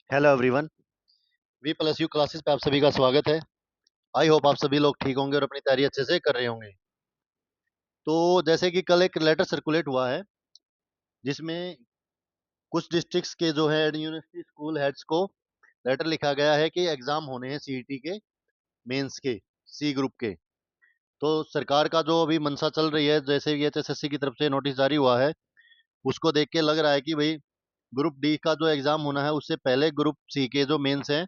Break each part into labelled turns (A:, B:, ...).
A: Hello everyone. V plus U classes पे आप सभी का स्वागत है। आई होप आप सभी लोग ठीक होंगे और अपनी तैयारी अच्छे से कर रहे होंगे। तो जैसे कि कल एक लेटर सर्कुलेट हुआ है जिसमें कुछ डिस्ट्रिक्ट्स के जो है यूनिवर्सिटी स्कूल हेड्स को लेटर लिखा गया है कि एग्जाम होने हैं सीईटी के, मेंस के, सी ग्रुप के। तो सरकार का जो अभी मनसा चल रही है, जैसे एचएसएससी की तरफ से नोटिस जारी हुआ है, उसको देख के लग रहा है कि भाई ग्रुप डी का जो एग्जाम होना है उससे पहले ग्रुप सी के जो मेंस हैं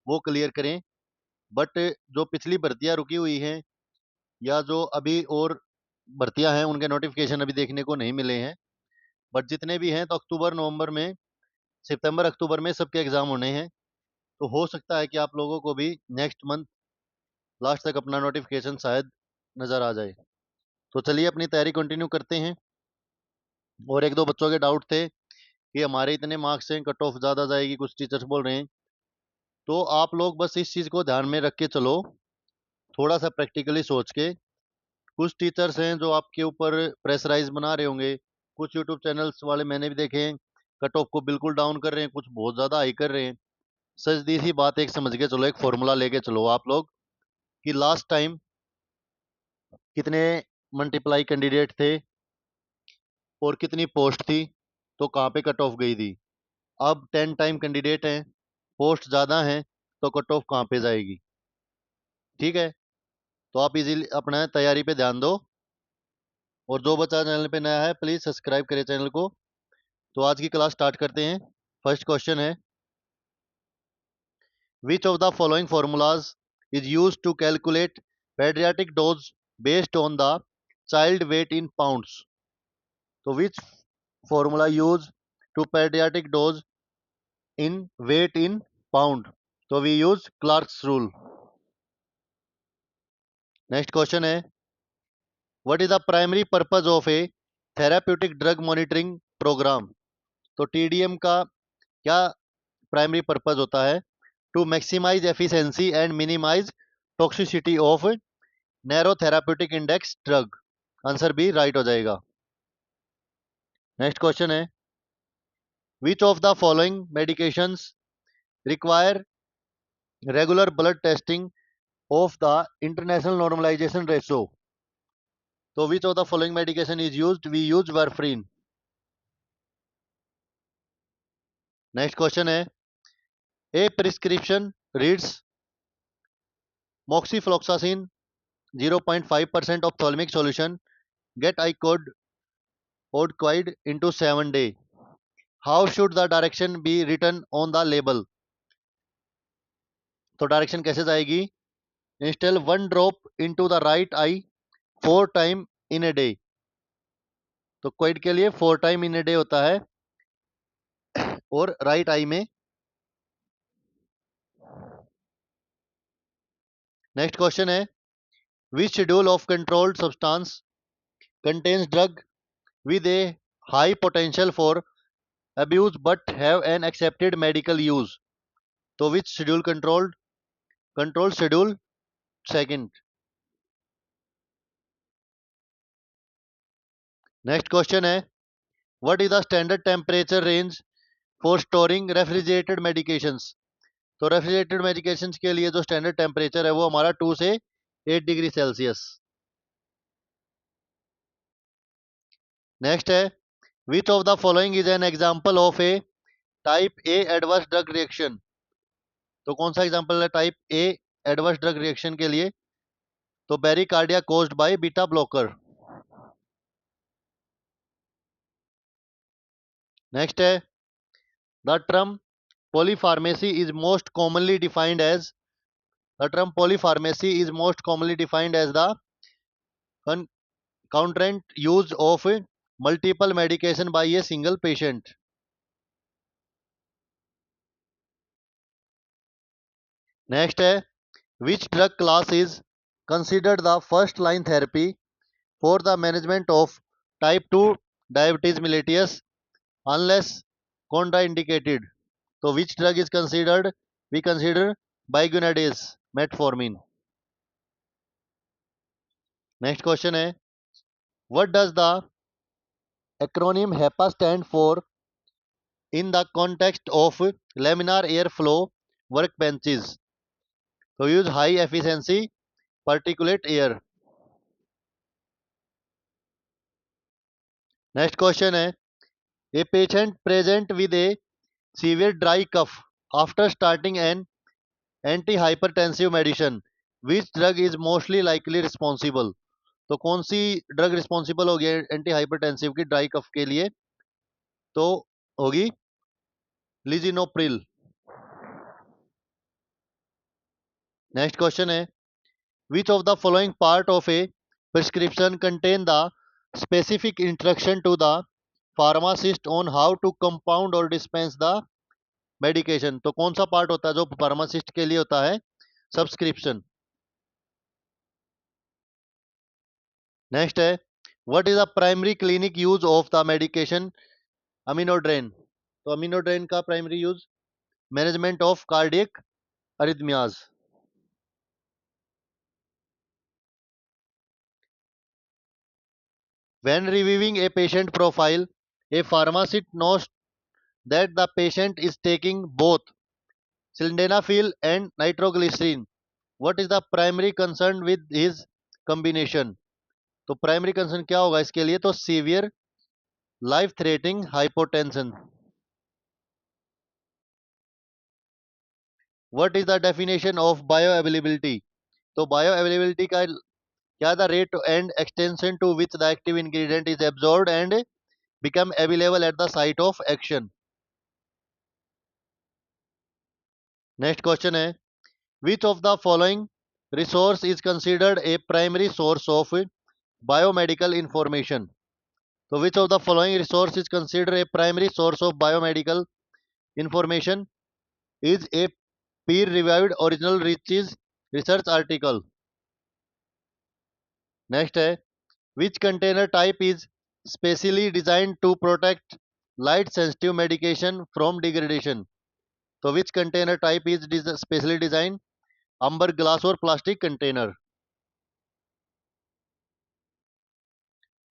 A: वो क्लियर करें। बट जो पिछली भर्तियां रुकी हुई हैं या जो अभी और भर्तियां हैं उनके नोटिफिकेशन अभी देखने को नहीं मिले हैं। बट जितने भी हैं तो अक्टूबर नवंबर में, सितंबर अक्टूबर में सबके एग्जाम होने हैं। तो हो सकता है कि आप लोगों को भी नेक्स्ट मंथ लास्ट तक अपना नोटिफिकेशन शायद नज़र आ जाए। तो चलिए अपनी तैयारी कंटिन्यू करते हैं। और एक दो बच्चों के डाउट थे कि हमारे इतने मार्क्स हैं, कट ऑफ ज़्यादा जाएगी, कुछ टीचर्स बोल रहे हैं। तो आप लोग बस इस चीज़ को ध्यान में रख के चलो, थोड़ा सा प्रैक्टिकली सोच के। कुछ टीचर्स हैं जो आपके ऊपर प्रेशराइज बना रहे होंगे, कुछ यूट्यूब चैनल्स वाले मैंने भी देखे हैं कट ऑफ को बिल्कुल डाउन कर रहे हैं, कुछ बहुत ज़्यादा हाई कर रहे हैं। सीधी सी बात एक समझ के चलो, एक फॉर्मूला लेके चलो आप लोग कि लास्ट टाइम कितने मल्टीप्लाई कैंडिडेट थे और कितनी पोस्ट थी, तो कहाँ पे कट ऑफ गई थी। अब 10 टाइम कैंडिडेट हैं, पोस्ट ज़्यादा हैं, तो कट ऑफ कहाँ पे जाएगी। ठीक है, तो आप इजीली अपना तैयारी पे ध्यान दो। और जो बच्चा चैनल पे नया है प्लीज़ सब्सक्राइब करें चैनल को। तो आज की क्लास स्टार्ट करते हैं। फर्स्ट क्वेश्चन है, which of the following formulas is used to calculate pediatric dose based on the child weight in pounds। तो which formula use to pediatric dose in weight in pound? तो we use Clark's rule। Next question है, what is the primary purpose of a therapeutic drug monitoring program? तो TDM का क्या primary purpose होता है? To maximise efficiency and minimise toxicity of narrow therapeutic index drug. Answer B right हो जाएगा। Next question है, which of the following medications require regular blood testing of the international normalisation ratio? तो which of the following medication is used? We use warfarin. Next question है, a prescription reads moxifloxacin 0.5% ophthalmic solution get icod odquide into 7 day. How should the direction be written on the label? तो direction कैसे जाएगी? Instil 1 drop into the right I 4 time in a day. तो क्वाइड के लिए 4 time in a day होता है और right I में। नेक्स्ट क्वेश्चन है, which schedule of controlled substance contains drug with a high potential for abuse but have an accepted medical use? तो which schedule control schedule second. Next question है, what is the standard temperature range for storing refrigerated medications? तो refrigerated medications के लिए जो standard temperature है वो हमारा 2 से 8 डिग्री सेल्सियस। नेक्स्ट है, which of the following is an example of a type A adverse drug reaction? तो कौन सा एग्जांपल है type A adverse drug reaction के लिए? तो bradycardia caused by beta blocker. Next है, the term polypharmacy is most commonly defined as the term polypharmacy is most commonly defined as the concurrent use of multiple medication by a single patient। Next है, which drug class is considered the first line therapy for the management of type 2 diabetes mellitus unless contraindicated? तो which drug is considered, we consider biguanidase metformin। Next question है, what does the acronym HEPA stand for? in the context of laminar airflow workbenches. So use high efficiency particulate air. Next question है, a patient present with a severe dry cough after starting an antihypertensive medicine. Which drug is mostly likely responsible? तो कौन सी drug responsible होगी anti hypertensive की dry cough के लिए? तो होगी लिजिनोप्रिल. Next question है, which of the following part of a prescription contain the specific instruction to the pharmacist on how to compound or dispense the medication? तो कौन सा पार्ट होता है जो फार्मासिस्ट के लिए होता है? सब्सक्रिप्शन. नेक्स्ट है, what is the primary clinic use of the medication amiodarone? तो अमीनोड्रेन का primary use management of cardiac arrhythmias. When reviewing a patient profile, a pharmacist knows that the patient is taking both sildenafil and nitroglycerin. What is the primary concern with his combination? तो primary concern क्या होगा इसके लिए? तो severe life threatening hypotension. What is the definition of bioavailability? तो bioavailability का क्या? The rate and extension to which the active ingredient is absorbed and become available at the site of action. Next question है, which of the following resource is considered a primary source of biomedical information? So which of the following resource is considered a primary source of biomedical information? Is a peer reviewed original research article. Next है, which container type is specially designed to protect light sensitive medication from degradation? So which container type is specially designed? Amber glass or plastic container.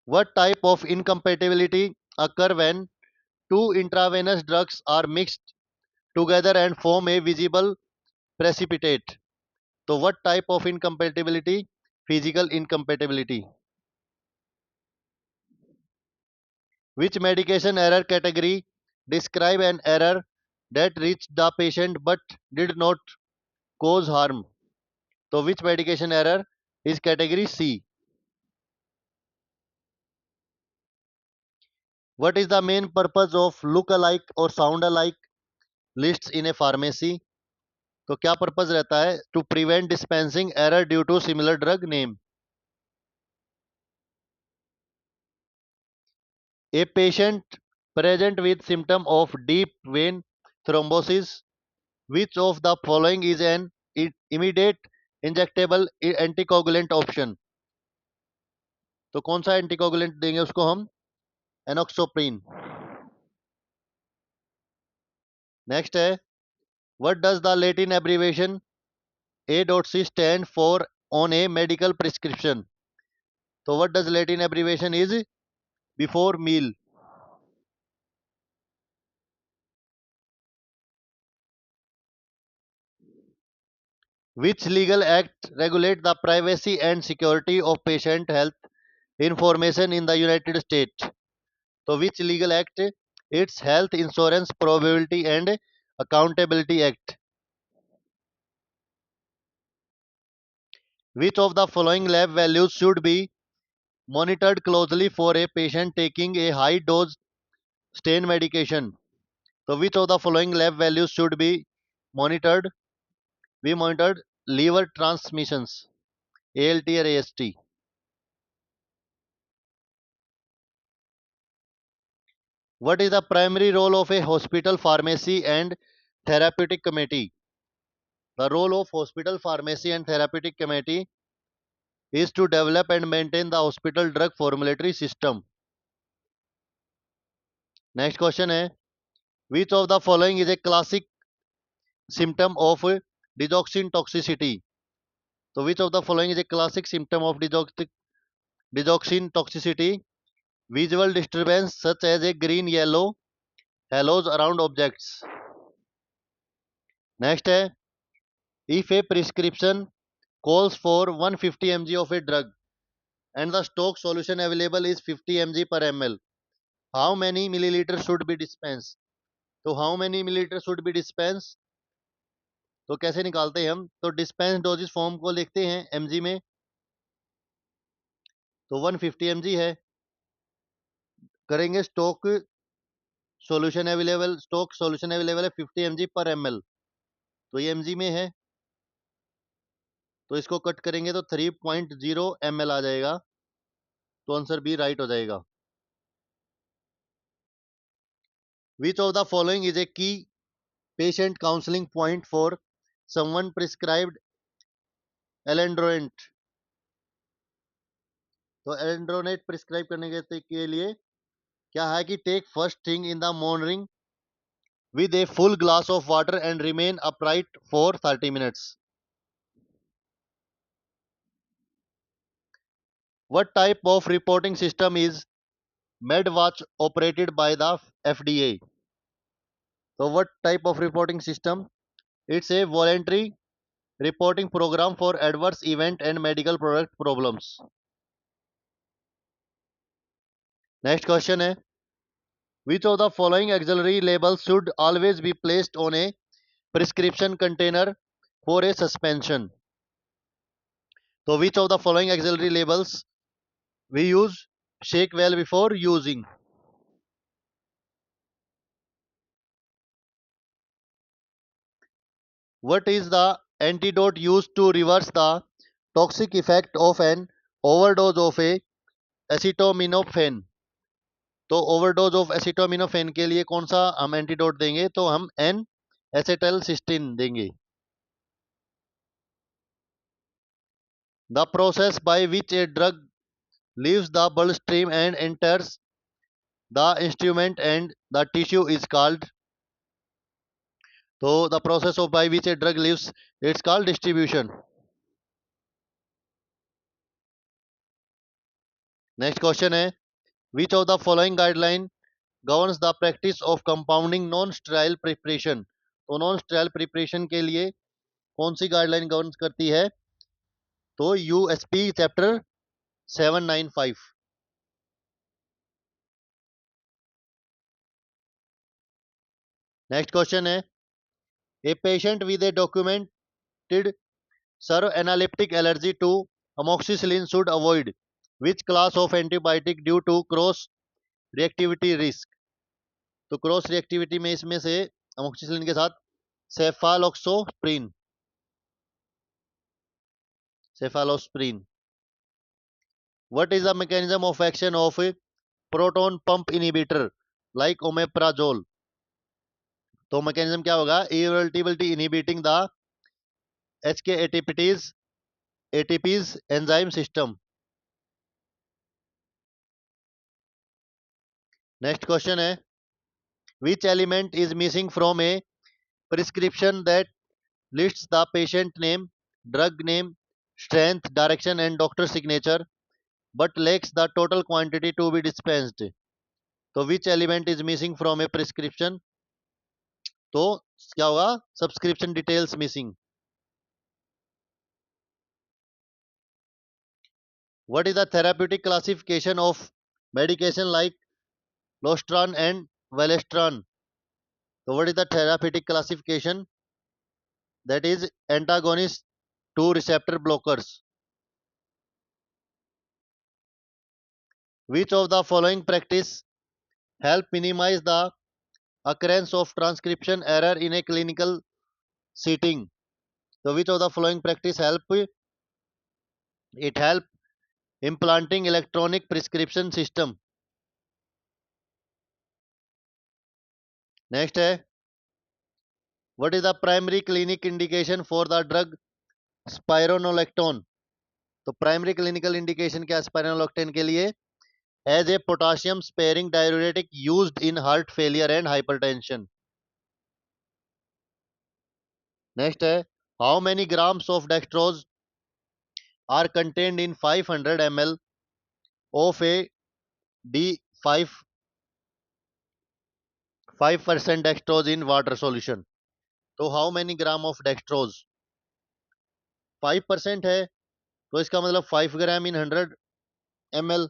A: What type of incompatibility occur when two intravenous drugs are mixed together and form a visible precipitate? So what type of incompatibility? Physical incompatibility. Which medication error category describe an error that reached the patient but did not cause harm? So which medication error is category C? What is the main purpose of look-alike or sound-alike lists in a pharmacy? तो क्या purpose रहता है? To prevent dispensing error due to similar drug name. A patient present with symptom of deep vein thrombosis, which of the following is an immediate injectable anticoagulant option? तो कौन सा anticoagulant देंगे उसको हम? एनोक्सोप्रीन. नेक्स्ट है, what does the Latin abbreviation A.C stand for on a medical prescription? So what does Latin abbreviation is? Before meal. Which legal act regulate the privacy and security of patient health information in the United States? So which legal act? It's Health Insurance Probability and Accountability Act. Which of the following lab values should be monitored closely for a patient taking a high dose stain medication? So which of the following lab values should be monitored? We monitored liver transmissions, ALT or AST. What is the primary role of a hospital pharmacy and therapeutic committee? The role of hospital pharmacy and therapeutic committee is to develop and maintain the hospital drug formulary system. Next question है, which of the following is a classic symptom of digoxin toxicity? So which of the following is a classic symptom of digoxin toxicity? Visual disturbance such as a green, yellow, halos around objects. Next है, if a prescription calls for 150 mg of a drug and the stock solution available is 50 mg per ml, how many milliliters should be dispensed? तो how many milliliters should be dispensed, तो कैसे निकालते हैं हम? तो dispense doses form को लिखते हैं mg में, तो 150 mg है। करेंगे स्टॉक सॉल्यूशन अवेलेबल है 50 mg पर ml, तो ये mg में है, तो इसको कट करेंगे तो 3.0 ml आ जाएगा, तो आंसर बी राइट हो जाएगा। विच of the following is a की patient counseling point for someone prescribed एलेंड्रोनेट? तो एलेंड्रोनेट प्रिस्क्राइब करने के लिए क्या है कि take first thing in the morning with a full glass of water and remain upright for 30 minutes. What type of reporting system is MedWatch operated by the FDA? So what type of reporting system? It's a voluntary reporting program for adverse event and medical product problems. Next question है, which of the following auxiliary labels should always be placed on a prescription container for a suspension? So which of the following auxiliary labels we use? Shake well before using. What is the antidote used to reverse the toxic effect of an overdose of a acetaminophen? तो overdose of acetaminophen के लिए कौन सा हम antidote देंगे? तो हम N एसिटलसिस्टीन देंगे। The process by which a drug leaves the bloodstream and enters the instrument and the tissue is called, so the process of by which a drug leaves, it's called distribution. Next question है, which of the following guideline governs the practice of compounding non sterile preparation? तो non sterile preparation के लिए कौन सी guideline govern करती है? तो USP chapter 795। Next question है, a patient with a documented severe anaphylactic allergy to amoxicillin should avoid which class of antibiotic due to cross reactivity risk? तो cross reactivity में इसमें से अमोक्सिसिलिन के साथ सेफालोक्सोप्रिन, cephalosporin. What is the mechanism of action of proton pump inhibitor like omeprazole? तो mechanism क्या होगा? Irreversibility inhibiting the H K ATPase enzyme system. Next question है, which element is missing from a prescription that lists the patient name, drug name, strength, direction and doctor signature but lacks the total quantity to be dispensed? तो which element is missing from a prescription? तो क्या होगा? Subscription details missing. What is the therapeutic classification of medication like losartan and valsartan? तो what is the therapeutic classification? That is antagonist two receptor blockers. Which of the following practice help minimize the occurrence of transcription error in a clinical setting? So which of the following practice help? It help implanting electronic prescription system. Next है, what is the primary clinic indication for the drug spironolactone? तो primary clinical indication क्या spironolactone के लिए? As a potassium sparing diuretic used in heart failure and hypertension. Next है, how many grams of dextrose are contained in 500 ml of a D5 5% dextrose in water solution. तो how many gram of dextrose? 5% है, तो इसका मतलब 5 ग्राम इन 100 ml।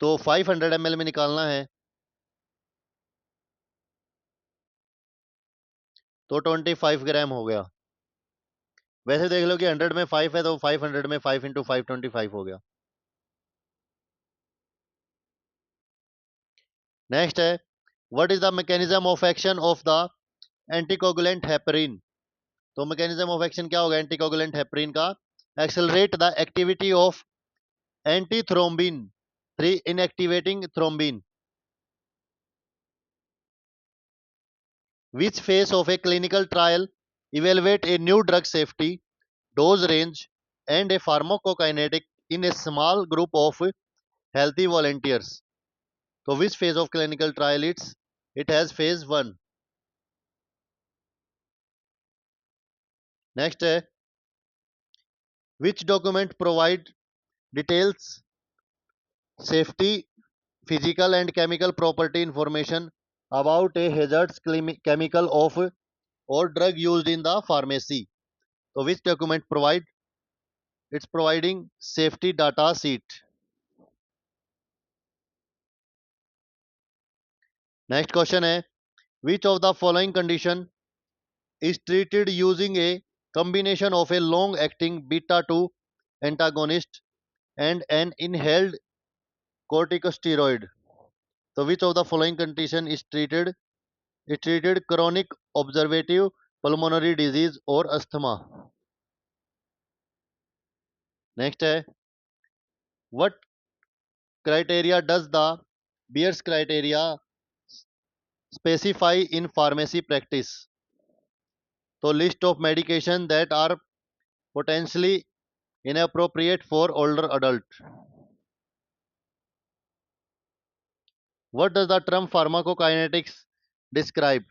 A: तो 500 ml में निकालना है, तो 25 ग्राम हो गया। वैसे देख लो कि 100 में 5 है, तो 500 में 5 इंटू 5 25 हो गया। नेक्स्ट है, what is the mechanism of action of the anticoagulant heparin? तो मैकेनिज्म ऑफ एक्शन क्या होगा एंटीकोगुलेंट हेपरिन का? Accelerate the activity of anti thrombin 3 inactivating thrombin. Which phase of a clinical trial evaluate a new drug safety, dose range, and a pharmacokinetic in a small group of healthy volunteers? So, which phase of clinical trial it has phase 1. Next, which document provide details safety, physical and chemical property information about a hazardous chemical of or drug used in the pharmacy? So, which document provide? It's providing safety data sheet. Next question है, which of the following condition is treated using a combination of a long-acting beta 2 antagonist and an inhaled corticosteroid? So which of the following condition is treated? Is treated chronic obstructive pulmonary disease or asthma. Next है, what criteria does the Beers criteria specify in pharmacy practice? So list of medication that are potentially inappropriate for older adult. What does the term pharmacokinetics describe?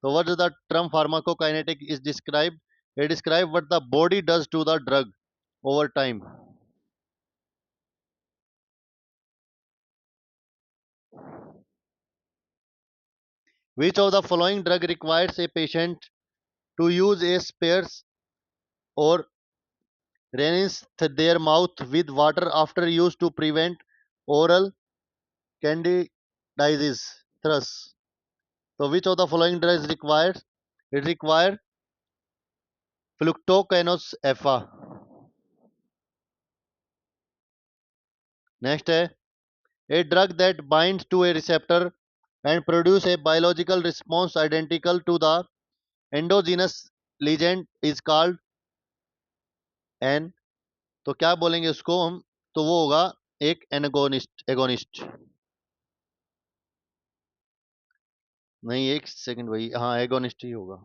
A: So what does the term pharmacokinetic is describe? It describes what the body does to the drug over time. Which of the following drug requires a patient to use a spears or rinse their mouth with water after use to prevent oral candidiasis thrush? So which of the following drugs requires? It requires fructokinase alpha. Next है, a drug that binds to a receptor and produce a biological response identical to the endogenous ligand is called an। तो क्या बोलेंगे उसको हम? तो वो होगा एक एनगोनिस्ट एगोनिस्ट। नहीं, एक सेकंड भाई, हाँ एगोनिस्ट ही होगा।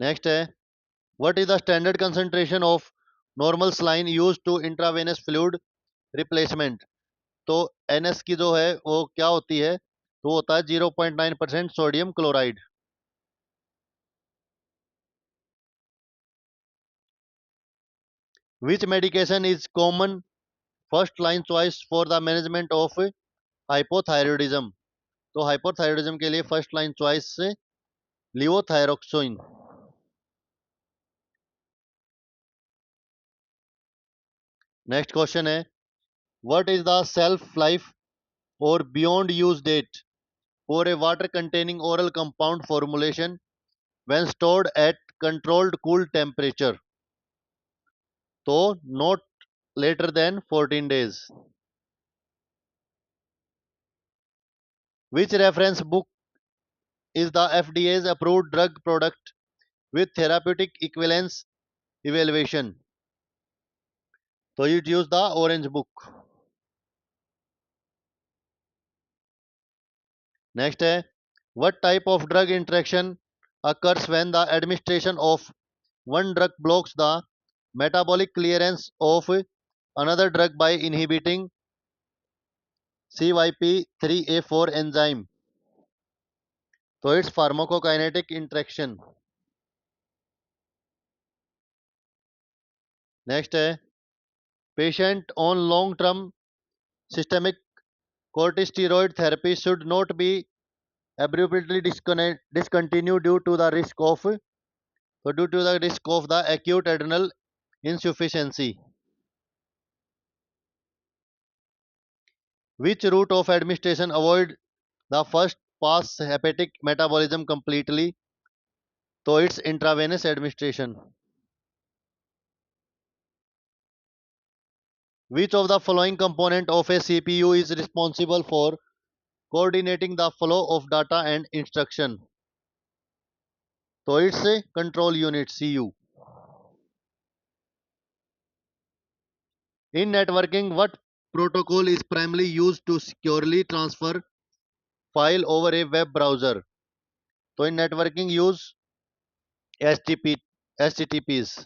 A: नेक्स्ट है, what is the standard concentration of normal saline use to intravenous fluid replacement? तो एनएस की जो है वो क्या होती है? तो होता है 0.9% sodium chloride. Which medication is common first line choice for the management of hypothyroidism? तो हाइपोथायरॉयडिज्म के लिए फर्स्ट लाइन चॉइस से लिवोथायरोक्सिन। नेक्स्ट क्वेश्चन है, what is the shelf life और beyond use date for a water containing oral compound formulation when stored at controlled cool temperature? तो not later than 14 days. Which reference book is the FDA's approved drug product with therapeutic equivalence evaluation? So you use the orange book. Next है, what type of drug interaction occurs when the administration of one drug blocks the metabolic clearance of another drug by inhibiting CYP3A4 enzyme? So it's pharmacokinetic interaction. Next है, patient on long term Systemic corticosteroid therapy should not be abruptly discontinued due to the risk of the acute adrenal insufficiency. Which route of administration avoid the first pass hepatic metabolism completely? So it's intravenous administration. Which of the following component of a CPU is responsible for coordinating the flow of data and instruction? So it's a control unit CU. In networking, what protocol is primarily used to securely transfer file over a web browser? So in networking, use HTTP, HTTPs.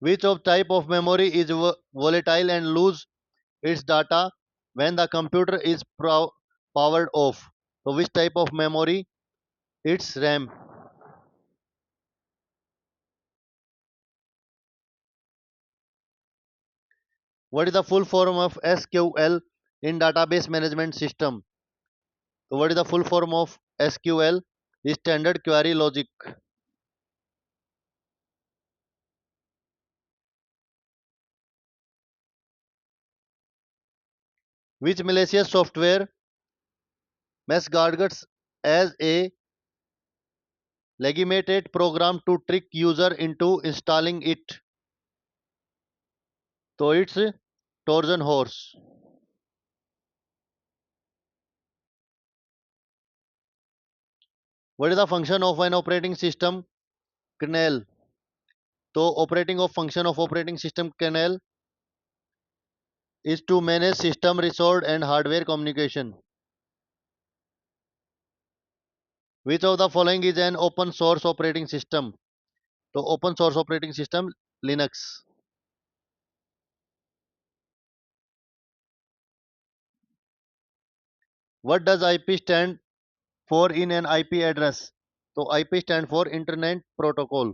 A: Which of type of memory is volatile and lose its data when the computer is powered off? So which type of memory? It's RAM. What is the full form of SQL in database management system? So what is the full form of SQL? Is standard query logic. Which malicious software masquerades as a legitimate program to trick user into installing it? So it's Trojan horse. What is the function of an operating system kernel? So operating of function of operating system kernel is to manage system resource and hardware communication. Which of the following is an open source operating system? So open source operating system Linux. What does IP stand for in an IP address? So IP stand for Internet Protocol.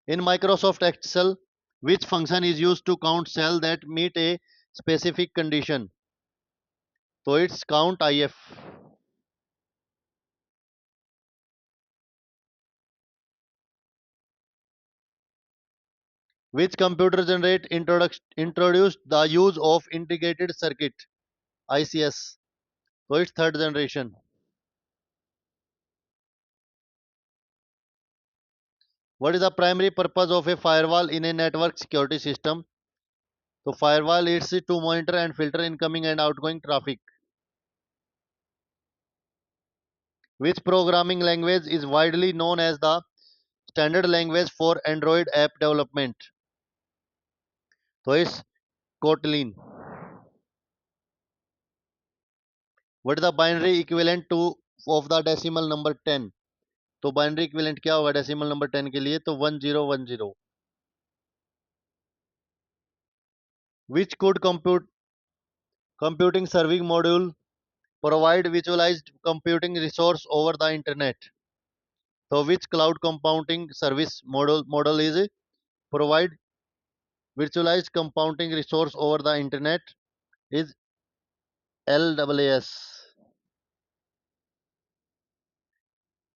A: In Microsoft Excel, which function is used to count cells that meet a specific condition? So it's count if. Which computer generate introduced the use of integrated circuit ICS? So it's third generation. What is the primary purpose of a firewall in a network security system? So firewall is to monitor and filter incoming and outgoing traffic. Which programming language is widely known as the standard language for Android app development? So it's Kotlin. What is the binary equivalent to of the decimal number 10? तो binary equivalent क्या होगा decimal number 10 के लिए? तो 1010. Which could computing serving module provide visualized computing resource over the internet? So which cloud computing service model is provide virtualized computing resource over the internet? Is LWS.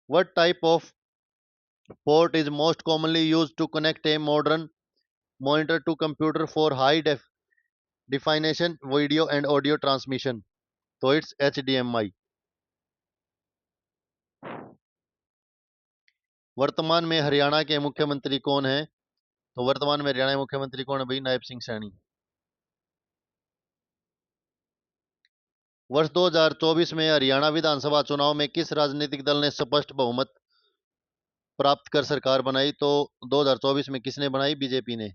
A: What type of port is most commonly used to connect a modern monitor to computer for high definition video and audio transmission? So it's HDMI. वर्तमान में हरियाणा के मुख्यमंत्री कौन है? तो वर्तमान में हरियाणा के मुख्यमंत्री कौन है भाई? नायब सिंह सैनी. वर्ष 2024 में हरियाणा विधानसभा चुनाव में किस राजनीतिक दल ने स्पष्ट बहुमत प्राप्त कर सरकार बनाई? तो 2024 में किसने बनाई? बीजेपी ने.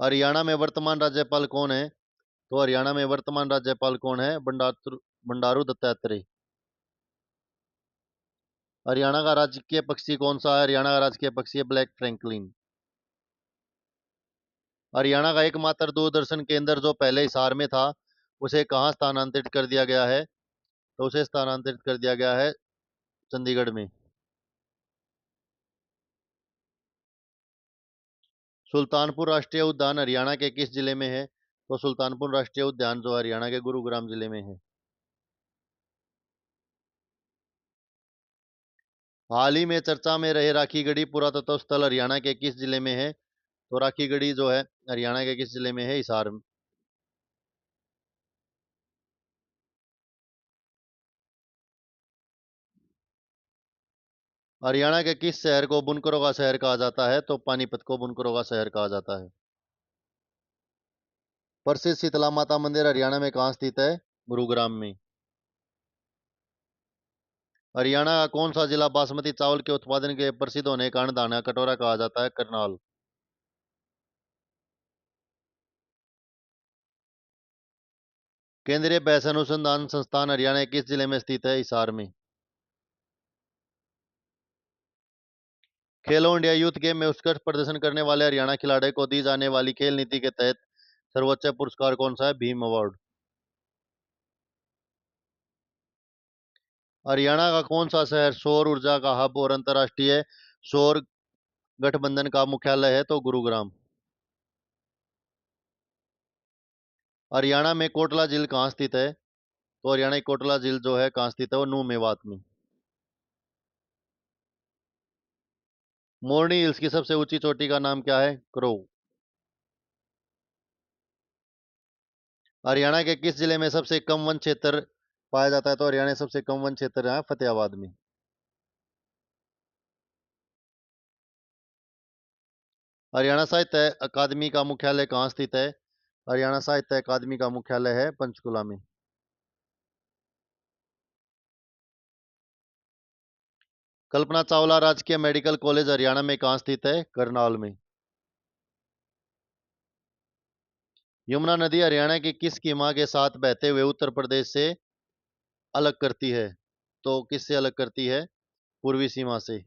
A: हरियाणा में वर्तमान राज्यपाल कौन है? तो हरियाणा में वर्तमान राज्यपाल कौन है? बंडारू दत्तात्रेय. हरियाणा का राजकीय पक्षी कौन सा है? हरियाणा का राजकीय पक्षी है ब्लैक फ्रैंकलिन. हरियाणा का एकमात्र दूरदर्शन केंद्र जो पहले हिसार में था, उसे कहाँ स्थानांतरित कर दिया गया है? तो उसे स्थानांतरित कर दिया गया है चंडीगढ़ में। सुल्तानपुर राष्ट्रीय उद्यान हरियाणा के किस जिले में है? तो सुल्तानपुर राष्ट्रीय उद्यान जो हरियाणा के गुरुग्राम जिले में है। हाल ही में चर्चा में रहे राखी गढ़ी पुरातत्व स्थल हरियाणा के किस जिले में है? तो राखी गढ़ी जो है हरियाणा के किस जिले में है? हिसार में। हरियाणा के किस शहर को बुनकरों का शहर कहा जाता है? तो पानीपत को बुनकरों का शहर कहा जाता है। प्रसिद्ध शीतला माता मंदिर हरियाणा में कहाँ स्थित है? गुरुग्राम में। हरियाणा का कौन सा जिला बासमती चावल के उत्पादन के प्रसिद्ध होने के कारण दाना कटोरा कहा जाता है? करनाल। केंद्रीय भैंस अनुसंधान संस्थान हरियाणा के किस जिले में स्थित है? हिसार में। खेलो इंडिया यूथ गेम में उत्कृष्ट प्रदर्शन करने वाले हरियाणा खिलाड़ी को दी जाने वाली खेल नीति के तहत सर्वोच्च पुरस्कार कौन सा है? भीम अवार्ड। हरियाणा का कौन सा शहर सौर ऊर्जा का हब और अंतर्राष्ट्रीय सौर गठबंधन का मुख्यालय है? तो गुरुग्राम। हरियाणा में कोटला झील कहाँ स्थित है? तो हरियाणा की कोटला झील जो है कहाँ स्थित है? वो नूह मेवात में। मोरनी हिल्स की सबसे ऊंची चोटी का नाम क्या है? क्रो। हरियाणा के किस जिले में सबसे कम वन क्षेत्र पाया जाता है? तो हरियाणा में सबसे कम वन क्षेत्र है फतेहाबाद में। हरियाणा साहित्य अकादमी का मुख्यालय कहाँ स्थित है? हरियाणा साहित्य अकादमी का मुख्यालय है पंचकुला में। कल्पना चावला राजकीय मेडिकल कॉलेज हरियाणा में कहाँ स्थित है? करनाल में। यमुना नदी हरियाणा की किस सीमा के साथ बहते हुए उत्तर प्रदेश से अलग करती है? तो किससे अलग करती है? पूर्वी सीमा से।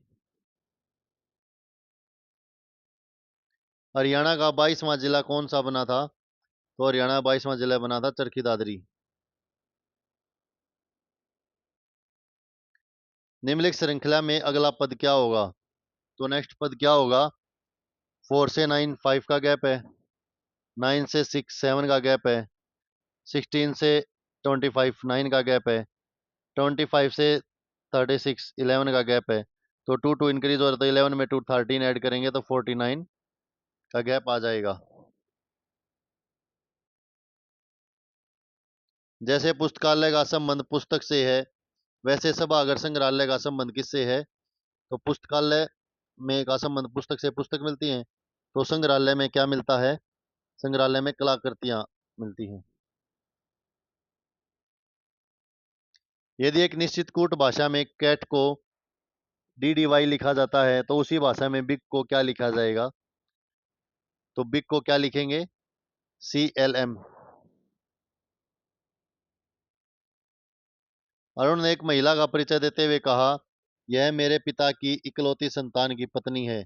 A: हरियाणा का 22वां जिला कौन सा बना था? तो हरियाणा का 22वां जिला बना था चरखी दादरी। निम्नलिखित श्रृंखला में अगला पद क्या होगा? तो नेक्स्ट पद क्या होगा? 4 से 9 5 का गैप है। 9 से 6 7 का गैप है। 16 से 25 9 का गैप है। 25 से 36 11 का गैप है। तो टू टू इंक्रीज हो रहा था 11 में टू 13 ऐड करेंगे तो 49 का गैप आ जाएगा। जैसे पुस्तकालय का संबंध पुस्तक से है, वैसे सभागार संग्रहालय का संबंध किससे है? तो पुस्तकालय में का संबंध पुस्तक से, पुस्तक मिलती है। तो संग्रहालय में क्या मिलता है? संग्रहालय में कलाकृतियां मिलती हैं। यदि एक निश्चित कूट भाषा में कैट को DDY लिखा जाता है तो उसी भाषा में बिग को क्या लिखा जाएगा? तो बिग को क्या लिखेंगे? CLM। अरुण ने एक महिला का परिचय देते हुए कहा, यह मेरे पिता की इकलौती संतान की पत्नी है।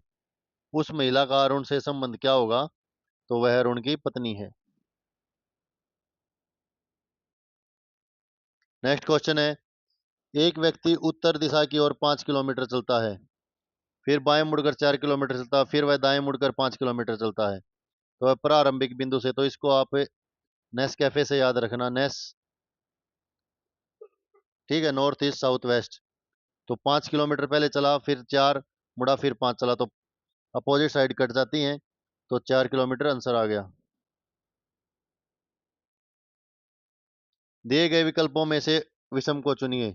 A: उस महिला का अरुण से संबंध क्या होगा? तो वह अरुण की पत्नी है। नेक्स्ट क्वेश्चन है, एक व्यक्ति उत्तर दिशा की ओर 5 किलोमीटर चलता है, फिर बाएं मुड़कर 4 किलोमीटर चलता है, फिर वह दाएं मुड़कर 5 किलोमीटर चलता है। तो वह प्रारंभिक बिंदु से, तो इसको आप नेस कैफे से याद रखना, नेस। ठीक है, नॉर्थ ईस्ट साउथ वेस्ट। तो 5 किलोमीटर पहले चला, फिर 4 मुड़ा, फिर 5 चला, तो अपोजिट साइड कट जाती हैं। तो 4 किलोमीटर आंसर आ गया। दिए गए विकल्पों में से विषम को चुनिए।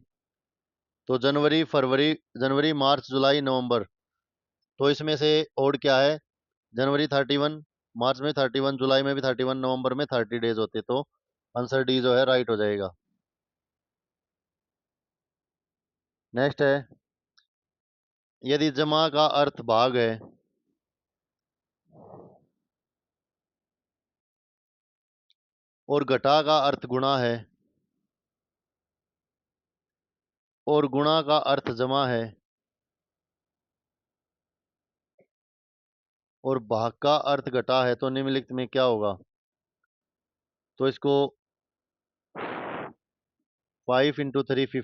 A: तो जनवरी मार्च जुलाई नवंबर। तो इसमें से ओड क्या है? जनवरी 31, मार्च में 31, जुलाई में भी 31, नवंबर में 30 डेज होते। तो आंसर डी जो है राइट हो जाएगा। नेक्स्ट है, यदि जमा का अर्थ भाग है और घटा का अर्थ गुणा है और गुणा का अर्थ जमा है, और भाग का अर्थ घटा है तो निम्नलिखित में क्या होगा? तो इसको 5 ×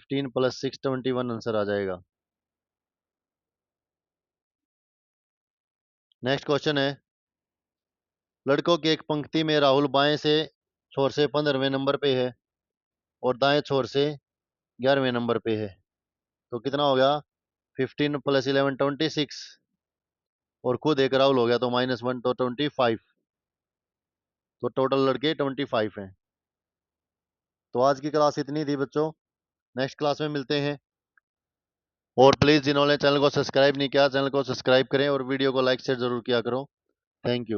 A: 3 15 + 6 21 आंसर आ जाएगा। नेक्स्ट क्वेश्चन है, लड़कों की एक पंक्ति में राहुल बाएं से छोर से 15वें नंबर पे है और दाएं छोर से 11वें नंबर पे है, तो कितना हो गया? 15 + 11 26, और खुद एक राहुल हो गया तो -1 तो 25, तो टोटल लड़के 25 हैं। तो आज की क्लास इतनी थी बच्चों, नेक्स्ट क्लास में मिलते हैं। और प्लीज़ जिन्होंने चैनल को सब्सक्राइब नहीं किया, चैनल को सब्सक्राइब करें और वीडियो को लाइक शेयर जरूर किया करो। Thank you.